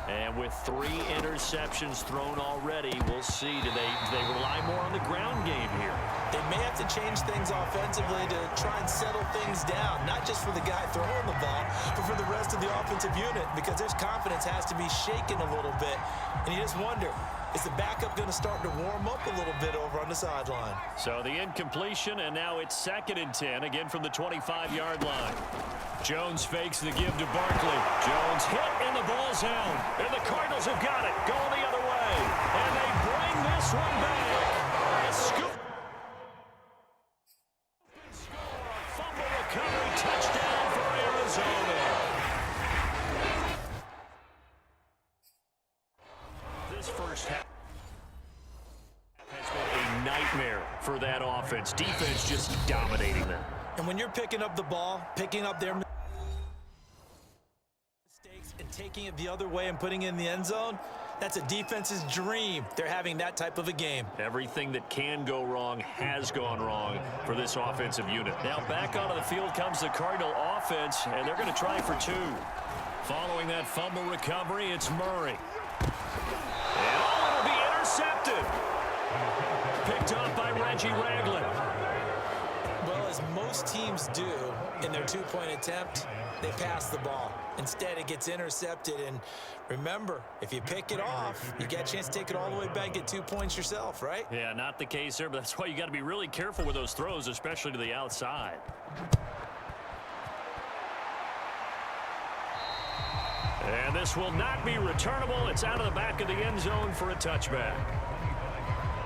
And with 3 interceptions thrown already, we'll see. Do they rely more on the ground game here? They may have to change things offensively to try and settle things down, not just for the guy throwing the ball, but for the rest of the offensive unit, because his confidence has to be shaken a little bit. And you just wonder, is the backup going to start to warm up a little bit over on the sideline? So the incompletion, and now it's 2nd and 10, again from the 25-yard line. Jones fakes the give to Barkley. Jones hit, and the ball's out. And the Cardinals have got it, going the other way. And they bring this one back. A scoop. Fumble recovery, touchdown for Arizona. This first half has been a nightmare for that offense. Defense just dominating them. And when you're picking up the ball, picking up their mistakes and taking it the other way and putting it in the end zone, that's a defense's dream. They're having that type of a game. Everything that can go wrong has gone wrong for this offensive unit. Now back onto the field comes the Cardinal offense, and they're going to try for 2. Following that fumble recovery, it's Murray. And it'll be intercepted. Picked up by Reggie Ragland. Well, as most teams do in their 2-point attempt, they pass the ball. Instead, it gets intercepted. And remember, if you pick it off, you get a chance to take it all the way back and get 2 points yourself, right? Yeah, not the case there, but that's why you got to be really careful with those throws, especially to the outside. And this will not be returnable. It's out of the back of the end zone for a touchback.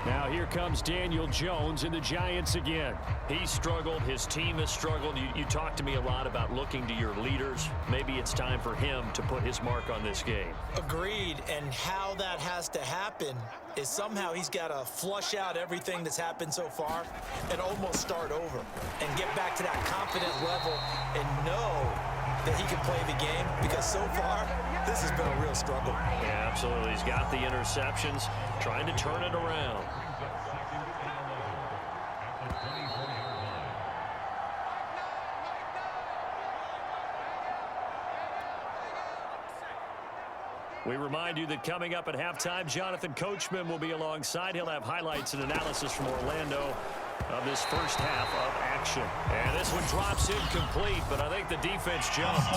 Now here comes Daniel Jones and the Giants again. He struggled. His team has struggled. You talked to me a lot about looking to your leaders. Maybe it's time for him to put his mark on this game. Agreed. And how that has to happen is somehow he's got to flush out everything that's happened so far and almost start over and get back to that confident level and know that he can play the game, because so far this has been a real struggle. Yeah, absolutely. He's got the interceptions, trying to turn it around. We remind you that coming up at halftime, Jonathan Coachman will be alongside. He'll have highlights and analysis from Orlando of this first half of action. And this one drops incomplete, but I think the defense jumped.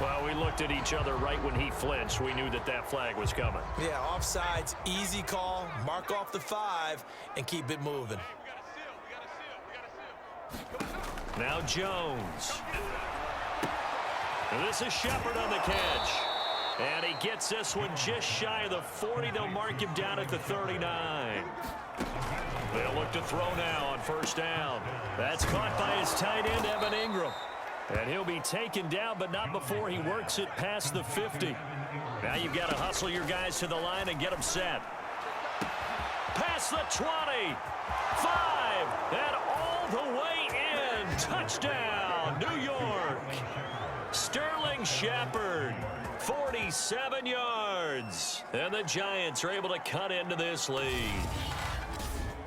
Well, we looked at each other right when he flinched. We knew that that flag was coming. Yeah, offsides, easy call, mark off the 5, and keep it moving. Now Jones. And this is Shepard on the catch. And he gets this one just shy of the 40. They'll mark him down at the 39. They'll look to throw now on first down. That's caught by his tight end, Evan Ingram. And he'll be taken down, but not before he works it past the 50. Now you've got to hustle your guys to the line and get them set. Past the 20. 5. And all the way in. Touchdown, New York. Sterling Shepard. 47 yards. And the Giants are able to cut into this lead.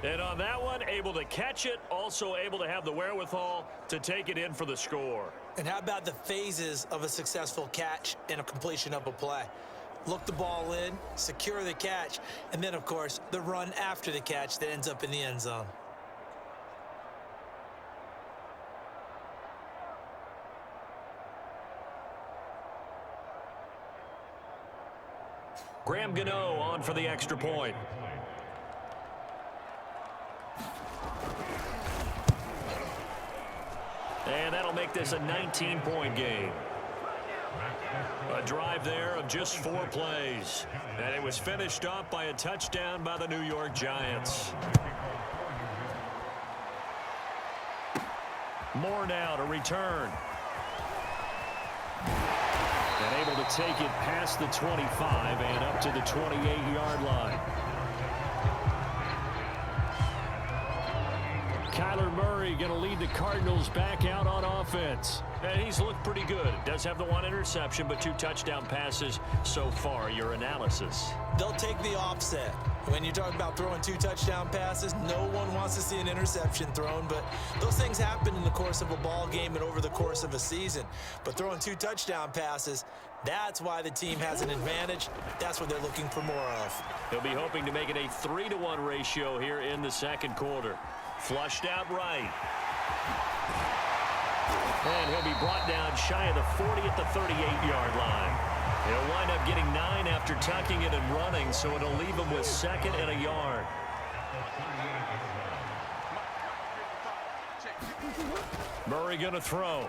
And on that one, able to catch it, also able to have the wherewithal to take it in for the score. And how about the phases of a successful catch and a completion of a play? Look the ball in, secure the catch, and then, of course, the run after the catch that ends up in the end zone. Graham Gano on for the extra point. And that'll make this a 19-point game. A drive there of just 4 plays. And it was finished off by a touchdown by the New York Giants. Moore now to return. And able to take it past the 25 and up to the 28-yard line. Kyler Murray going to lead the Cardinals back out on offense. And he's looked pretty good. Does have the one interception, but 2 touchdown passes so far. Your analysis? They'll take the offset. When you talk about throwing 2 touchdown passes, no one wants to see an interception thrown, but those things happen in the course of a ball game and over the course of a season. But throwing 2 touchdown passes, that's why the team has an advantage. That's what they're looking for more of. He'll be hoping to make it a 3-to-1 ratio here in the second quarter. Flushed out right. And he'll be brought down shy of the 40 at the 38-yard line. He'll wind up getting 9 after tucking it and running, so it'll leave him with 2nd and a yard. Murray going to throw.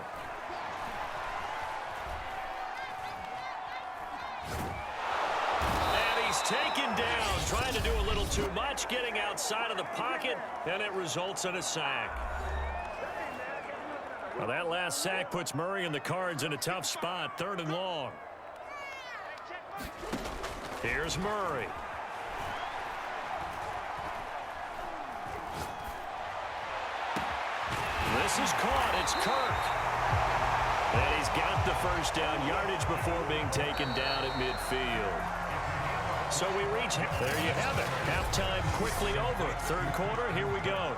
And he's taken down, trying to do a little too much, getting outside of the pocket, and it results in a sack. Well, that last sack puts Murray and the Cards in a tough spot, 3rd and long. Here's Murray. This is caught. It's Kirk. And he's got the first down yardage before being taken down at midfield. So we reach. There you have it. Halftime quickly over. 3rd quarter. Here we go.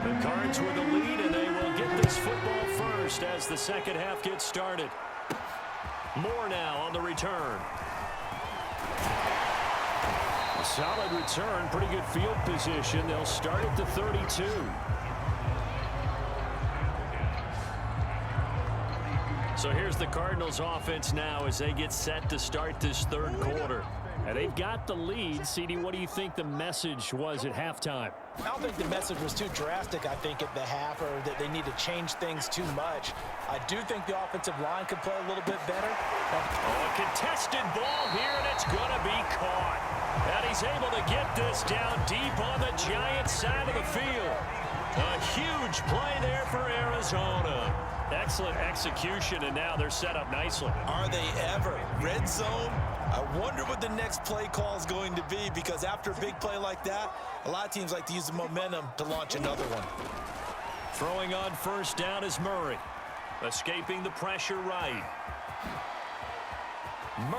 The Cards with the lead, and they will get this football first as the second half gets started. More now on the return. A solid return, pretty good field position. They'll start at the 32. So here's the Cardinals offense now as they get set to start this 3rd quarter. And they've got the lead. CD, what do you think the message was at halftime? I don't think the message was too drastic, I think, at the half, or that they need to change things too much. I do think the offensive line could play a little bit better. Oh, a contested ball here, and it's going to be caught. And he's able to get this down deep on the Giants' side of the field. A huge play there for Arizona. Excellent execution, and now they're set up nicely. Are they ever? Red zone? I wonder what the next play call is going to be, because after a big play like that, a lot of teams like to use the momentum to launch another one. Throwing on first down is Murray. Escaping the pressure right. And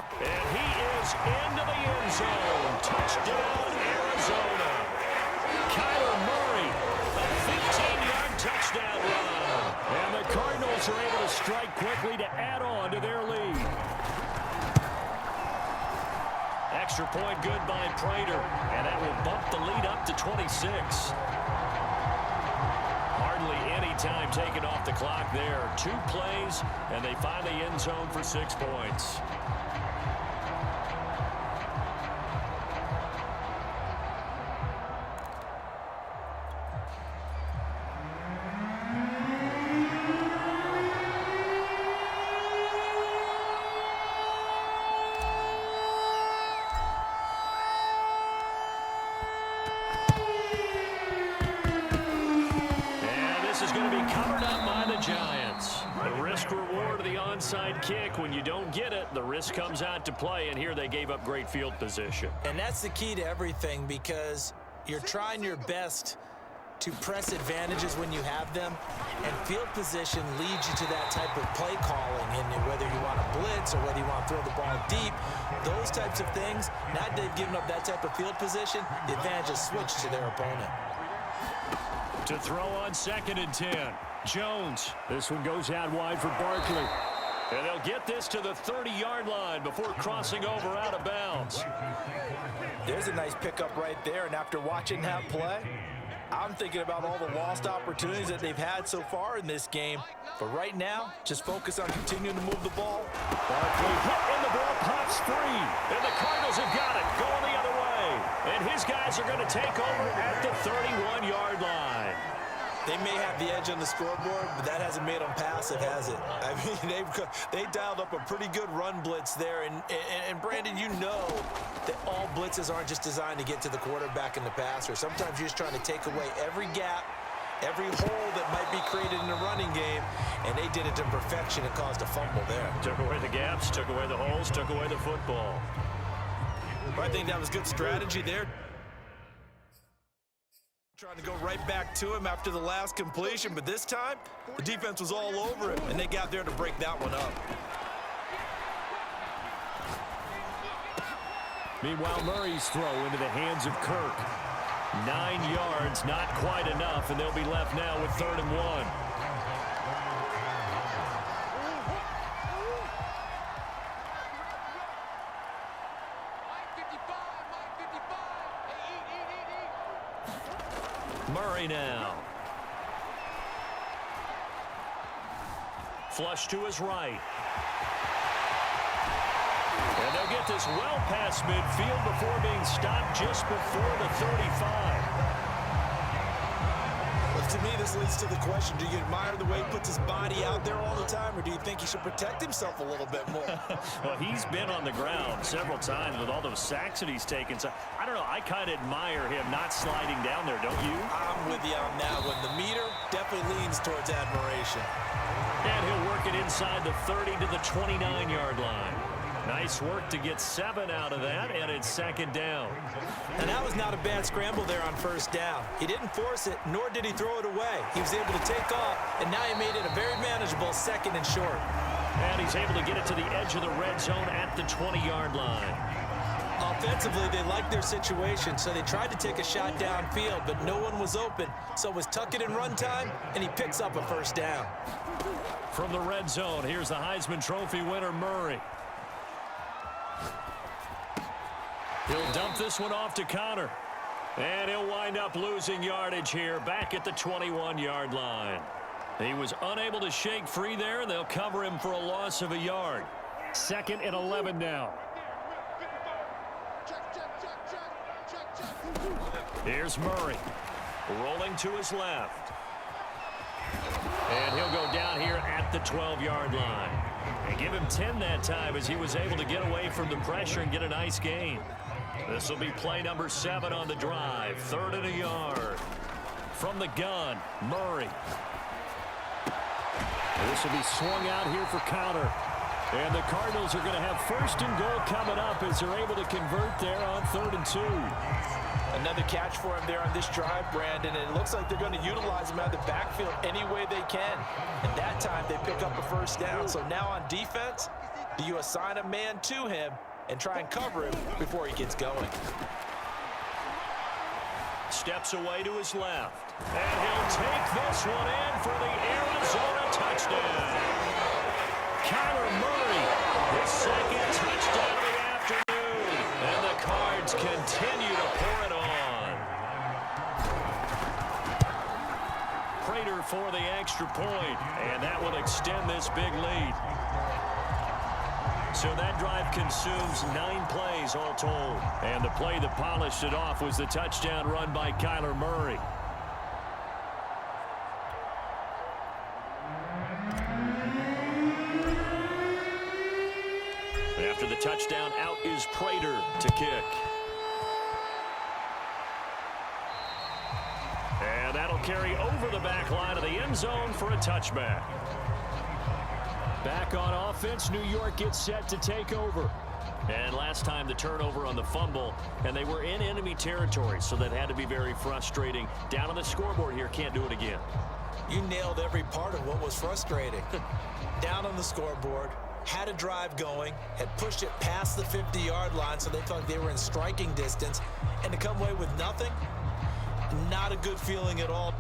he is into the end zone. Touchdown, Arizona. Kyler Murray, a 15-yard touchdown run. And the Cardinals are able to strike quickly to add on to their lead. Extra point good by Prater, and that will bump the lead up to 26. Hardly any time taken off the clock there. 2 plays, and they find the end zone for 6 points. Kick. When you don't get it, the risk comes out to play, and here they gave up great field position. And that's the key to everything, because you're trying your best to press advantages when you have them, and field position leads you to that type of play calling, and whether you want to blitz or whether you want to throw the ball deep, those types of things. Now that they've given up that type of field position, the advantage is switched to their opponent. To throw on 2nd and 10. Jones. This one goes out wide for Barkley. And they'll get this to the 30-yard line before crossing over out of bounds. There's a nice pickup right there, and after watching that play, I'm thinking about all the lost opportunities that they've had so far in this game. But right now, just focus on continuing to move the ball. Barkley hit, and the ball pops free. And the Cardinals have got it, going the other way. And his guys are going to take over at the 31-yard line. They may have the edge on the scoreboard, but that hasn't made them passive, has it? I mean, they dialed up a pretty good run blitz there. And Brandon, you know that all blitzes aren't just designed to get to the quarterback and the passer. Sometimes you're just trying to take away every gap, every hole that might be created in the running game, and they did it to perfection and caused a fumble there. Took away the gaps, took away the holes, took away the football. I think that was good strategy there. Trying to go right back to him after the last completion, but this time, the defense was all over him, and they got there to break that one up. Meanwhile, Murray's throw into the hands of Kirk. 9 yards, not quite enough, and they'll be left now with 3rd and 1. Murray now. Flush to his right. And they'll get this well past midfield before being stopped just before the 35. Well, to me, this leads to the question, do you admire the way he puts his body out there all the time, or do you think he should protect himself a little bit more? Well, he's been on the ground several times with all those sacks that he's taken. So, I don't know, I kind of admire him not sliding down there, don't you? I'm with you on that one. The meter definitely leans towards admiration. And he'll work it inside the 30 to the 29-yard line. Nice work to get 7 out of that, and it's 2nd down. And that was not a bad scramble there on 1st down. He didn't force it, nor did he throw it away. He was able to take off, and now he made it a very manageable 2nd and short. And he's able to get it to the edge of the red zone at the 20-yard line. Offensively, they liked their situation, so they tried to take a shot downfield, but no one was open. So it was tuck it and run time, and he picks up a 1st down. From the red zone, here's the Heisman Trophy winner, Murray. He'll dump this one off to Connor. And he'll wind up losing yardage here back at the 21-yard line. He was unable to shake free there, and they'll cover him for a loss of a yard. 2nd and 11 now. Here's Murray. Rolling to his left. And he'll go down here at the 12-yard line. And give him 10 that time as he was able to get away from the pressure and get a nice gain. This will be play number 7 on the drive. 3rd and a yard. From the gun, Murray. And this will be swung out here for Connor. And the Cardinals are going to have 1st and goal coming up as they're able to convert there on 3rd and 2. Another catch for him there on this drive, Brandon, and it looks like they're going to utilize him out of the backfield any way they can. And that time they pick up a 1st down. So now on defense, do you assign a man to him and try and cover him before he gets going? Steps away to his left. And he'll take this one in for the Arizona touchdown. Kyler Murray, his 2nd touchdown of the afternoon. And the Cards continue to pour it on. Prater for the extra point, and that will extend this big lead. So that drive consumes 9 plays all told. And the play that polished it off was the touchdown run by Kyler Murray. After the touchdown, out is Prater to kick. And that'll carry over the back line of the end zone for a touchback. Back on offense, New York gets set to take over. And last time the turnover on the fumble, and they were in enemy territory, so that had to be very frustrating. Down on the scoreboard here, can't do it again. You nailed every part of what was frustrating. Down on the scoreboard, had a drive going, had pushed it past the 50-yard line, so they thought they were in striking distance, and to come away with nothing, not a good feeling at all.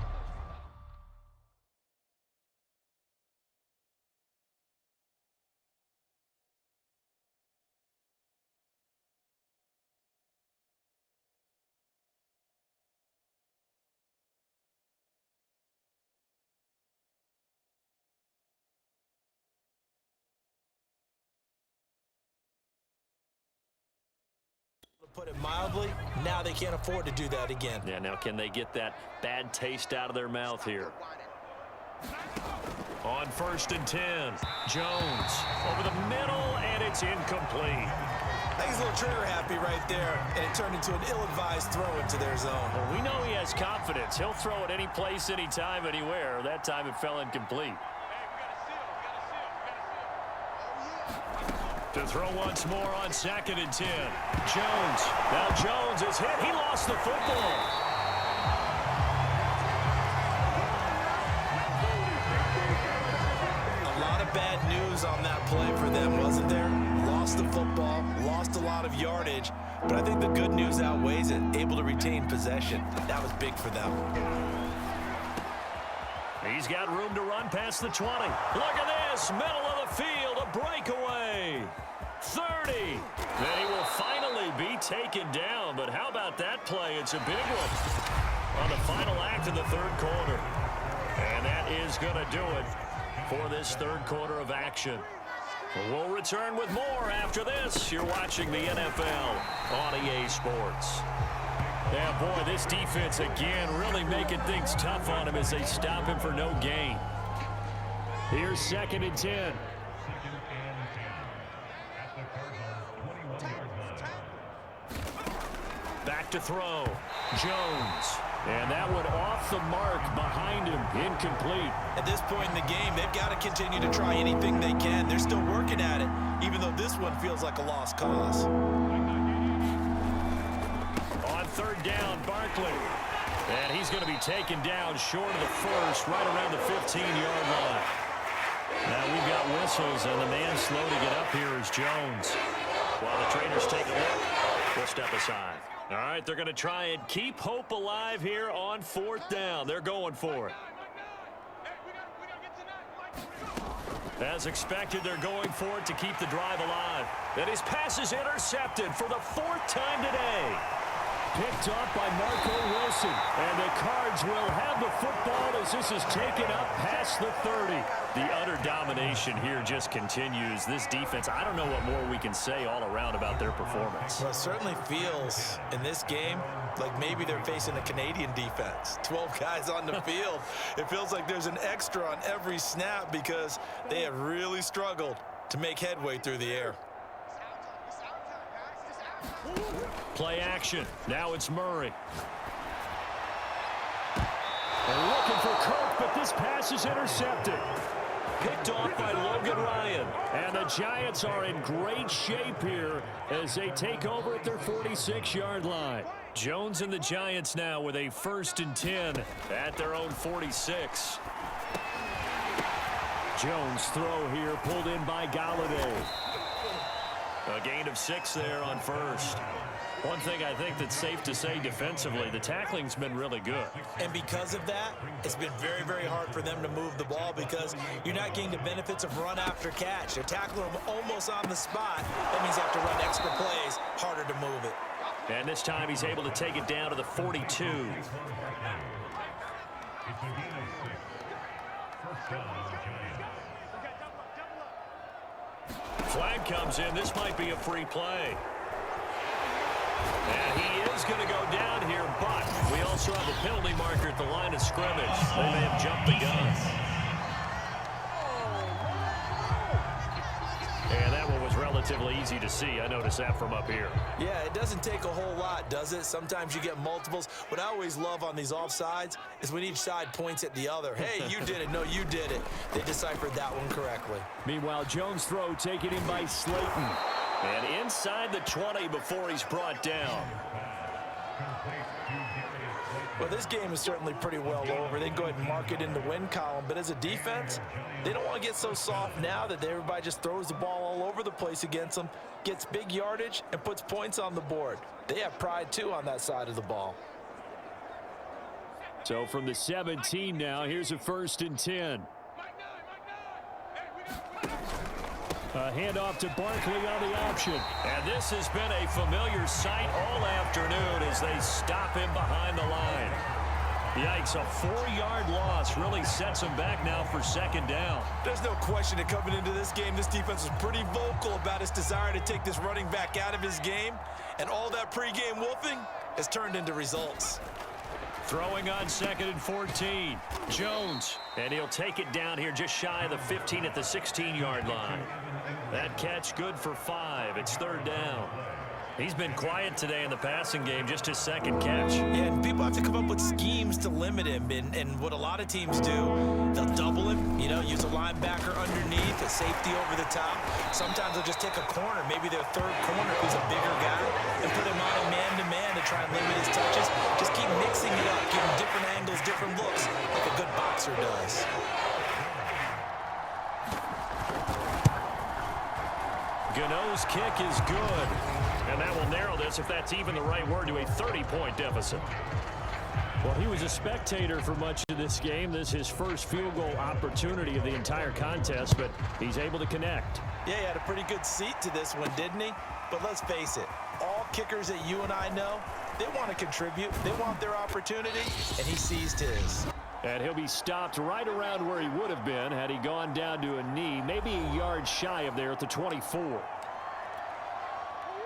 Put it mildly, now they can't afford to do that again. Yeah, now can they get that bad taste out of their mouth here? On 1st and 10, Jones over the middle, and it's incomplete. I think he's a little trigger happy right there, and it turned into an ill-advised throw into their zone. Well, we know he has confidence. He'll throw it any place, anytime, anywhere. That time it fell incomplete. To throw once more on 2nd and 10. Jones. Now Jones is hit. He lost the football. lot of yardage, but I think the good news outweighs it. Able to retain possession. That was big for them. He's got room to run past the 20. Look at this, middle of the field, a breakaway. 30. Then he will finally be taken down, but how about that play? It's a big one on the final act of the third quarter. And that is going to do it for this third quarter of action. We'll return with more after this. You're watching the NFL on EA Sports. Yeah, boy, this defense again really making things tough on him as they stop him for no gain. Here's 2nd and 10. Back to throw. Jones. And that one off the mark behind him. Incomplete. At this point in the game, they've got to continue to try anything they can. They're still working at it, even though this one feels like a lost cause. On 3rd down, Barkley. And he's going to be taken down short of the first, right around the 15-yard line. Now we've got whistles, and the man slow to get up here is Jones. While the trainers take a look, we'll step aside. All right, they're going to try and keep hope alive here on 4th down. They're going for it. As expected, they're going for it to keep the drive alive. And his pass is intercepted for the 4th time today. Picked off by Marco Wilson. And the Cards will have the football as this is taken up past the 30. The utter domination here just continues. This defense, I don't know what more we can say all around about their performance. Well, it certainly feels in this game like maybe they're facing a Canadian defense. 12 guys on the field. It feels like there's an extra on every snap because they have really struggled to make headway through the air. Play action. Now it's Murray. They're looking for Kirk, but this pass is intercepted. Picked off by Logan Ryan. And the Giants are in great shape here as they take over at their 46-yard line. Jones and the Giants now with a 1st and 10 at their own 46. Jones throw here pulled in by Galladay. A gain of 6 there on 1st. One thing I think that's safe to say defensively, the tackling's been really good. And because of that, it's been very, very hard for them to move the ball because you're not getting the benefits of run after catch. They're tackling them almost on the spot. That means you have to run extra plays, harder to move it. And this time he's able to take it down to the 42. Flag comes in. This might be a free play. And he is going to go down here, but we also have a penalty marker at the line of scrimmage. They may have jumped the gun. And that one was relatively easy to see. I noticed that from up here. Yeah, it doesn't take a whole lot, does it? Sometimes you get multiples. What I always love on these offsides is when each side points at the other. Hey, you did it. No, you did it. They deciphered that one correctly. Meanwhile, Jones' throw taken in by Slayton. And inside the 20 before he's brought down. Well, this game is certainly pretty well over. They can go ahead and mark it in the win column. But as a defense, they don't want to get so soft now that everybody just throws the ball all over the place against them, gets big yardage, and puts points on the board. They have pride, too, on that side of the ball. So from the 17 now, here's a 1st and 10. A handoff to Barkley on the option. And this has been a familiar sight all afternoon as they stop him behind the line. Yikes, a 4-yard loss really sets him back now for 2nd down. There's no question that coming into this game, this defense was pretty vocal about its desire to take this running back out of his game. And all that pregame wolfing has turned into results. Throwing on 2nd and 14. Jones. And he'll take it down here just shy of the 15 at the 16-yard line. That catch good for 5. It's 3rd down. He's been quiet today in the passing game, just his 2nd catch. Yeah, and people have to come up with schemes to limit him. And what a lot of teams do, they'll double him, use a linebacker underneath, a safety over the top. Sometimes they'll just take a corner, maybe their 3rd corner who's a bigger guy, and put him on a man-to-man to try and limit his touches. Just keep mixing it up, give him different angles, different looks, like a good boxer does. Gano's kick is good. And this, if that's even the right word, to a 30-point deficit. Well, he was a spectator for much of this game. This is his first field goal opportunity of the entire contest, but he's able to connect. Yeah, he had a pretty good seat to this one, didn't he? But let's face it, all kickers that you and I know, they want to contribute. They want their opportunity, and he seized his. And he'll be stopped right around where he would have been had he gone down to a knee, maybe a yard shy of there at the 24.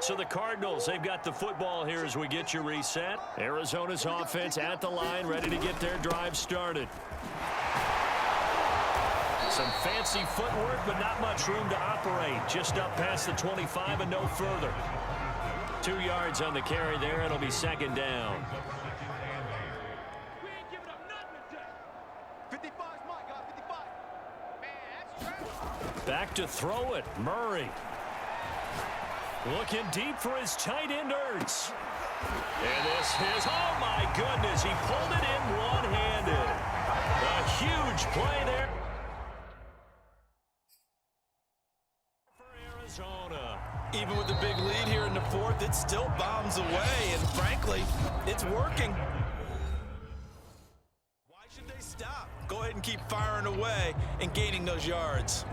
So the Cardinals, they've got the football here as we get you reset. Arizona's offense at the line, ready to get their drive started. Some fancy footwork, but not much room to operate. Just up past the 25 and no further. 2 yards on the carry there. It'll be second down. Back to throw it. Murray. Looking deep for his tight end, Ertz. And this is, oh my goodness, he pulled it in one-handed. A huge play there for Arizona. Even with the big lead here in the fourth, it still bombs away, and frankly, it's working. Why should they stop? Go ahead and keep firing away and gaining those yards.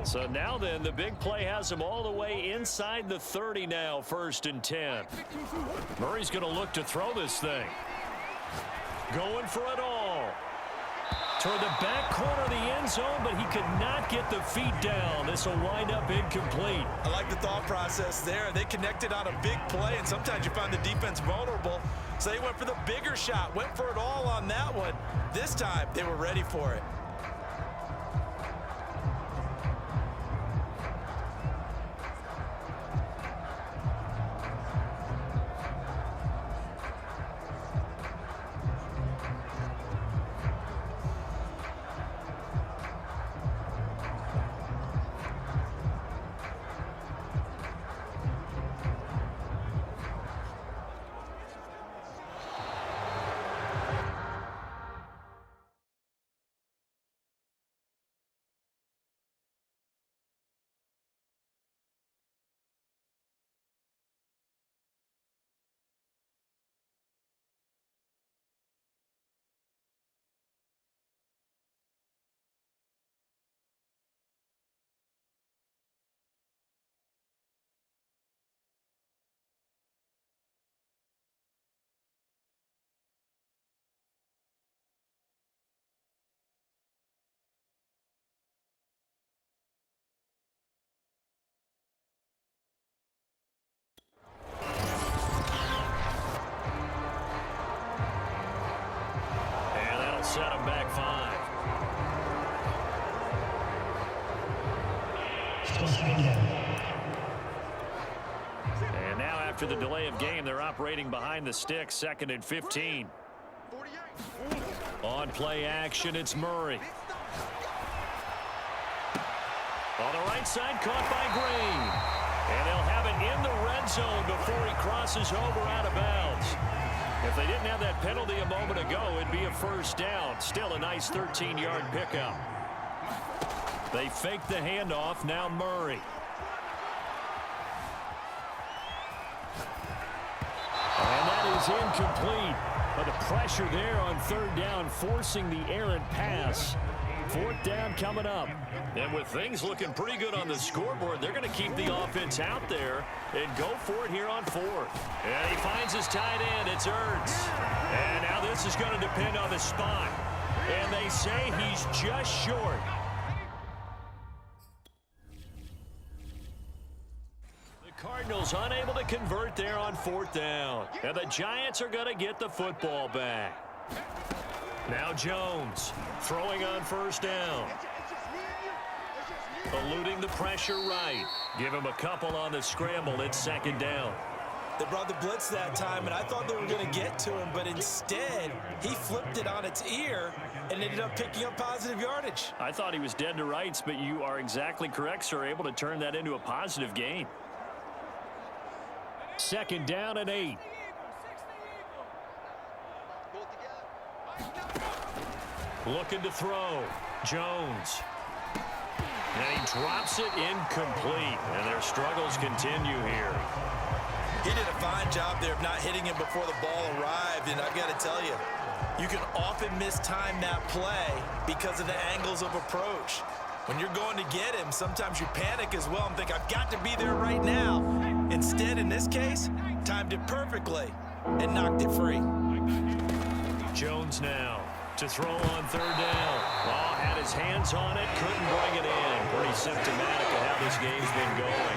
So now then, the big play has him all the way inside the 30 now, 1st and 10. Murray's going to look to throw this thing. Going for it all. Toward the back corner of the end zone, but he could not get the feet down. This will wind up incomplete. I like the thought process there. They connected on a big play, and sometimes you find the defense vulnerable. So they went for the bigger shot, went for it all on that one. This time, they were ready for it. set him back 5. And now after the delay of game, they're operating behind the sticks, 2nd and 15. On play action, it's Murray. On the right side, caught by Green. And they'll have it in the red zone before he crosses over out of bounds. If they didn't have that penalty a moment ago, it'd be a first down. Still a nice 13-yard pickup. They fake the handoff, now Murray. And that is incomplete. But the pressure there on 3rd down, forcing the errant pass. 4th down coming up. And with things looking pretty good on the scoreboard, they're going to keep the offense out there and go for it here on 4th. And he finds his tight end. It's Ertz. And now this is going to depend on the spot. And they say he's just short. The Cardinals unable to convert there on 4th down. And the Giants are going to get the football back. Now Jones throwing on 1st down. Eluding the pressure right. Give him a couple on the scramble. It's 2nd down. They brought the blitz that time, and I thought they were going to get to him, but instead, he flipped it on its ear and ended up picking up positive yardage. I thought he was dead to rights, but you are exactly correct, sir. Able to turn that into a positive gain. 2nd down and 8. Looking to throw. Jones. And he drops it incomplete. And their struggles continue here. He did a fine job there of not hitting him before the ball arrived. And I've got to tell you, you can often mistime that play because of the angles of approach. When you're going to get him, sometimes you panic as well and think, I've got to be there right now. Instead, in this case, timed it perfectly and knocked it free. Jones now to throw on 3rd down. Oh, had his hands on it, couldn't bring it in. Pretty symptomatic of how this game's been going.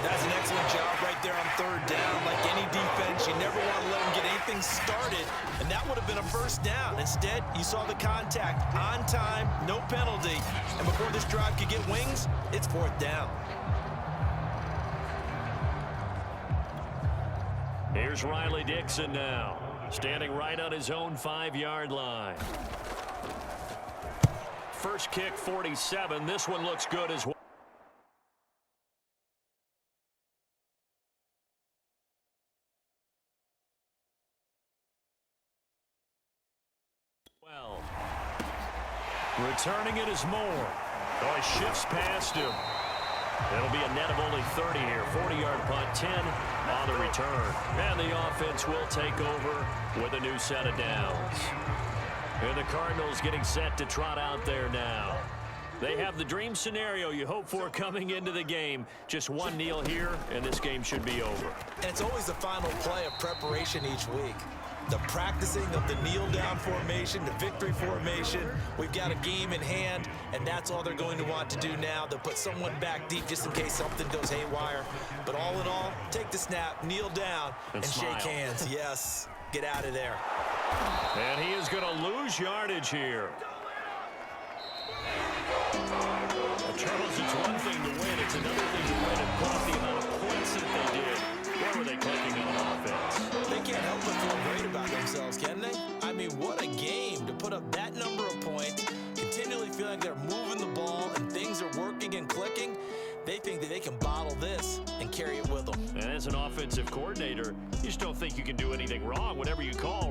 That's an excellent job right there on 3rd down. Like any defense, you never want to let them get anything started, and that would have been a 1st down. Instead, you saw the contact on time, no penalty, and before this drive could get wings, it's 4th down. Here's Riley Dixon now, standing right on his own 5-yard line. First kick, 47. This one looks good as well. Returning it is Moore. Oh, he shifts past him. It'll be a net of only 30 here. 40-yard punt, 10 on the return. And the offense will take over with a new set of downs. And the Cardinals getting set to trot out there now. They have the dream scenario you hope for coming into the game. Just one kneel here, and this game should be over. And it's always the final play of preparation each week. The practicing of the kneel-down formation, the victory formation. We've got a game in hand, and that's all they're going to want to do now. They'll put someone back deep just in case something goes haywire. But all in all, take the snap, kneel down, and shake hands. Yes, get out of there. And he is going to lose yardage here. Well, Charles, it's one thing to win. It's another thing to win and put up the amount of points that they did. Where were they clicking on offense? They can't help but feel great about themselves, can they? I mean, what a game to put up that number of points, continually feeling like they're moving the ball and things are working and clicking. They think that they can bottle this and carry it with them. And as an offensive coordinator, you just don't think you can do anything wrong. Whatever you call,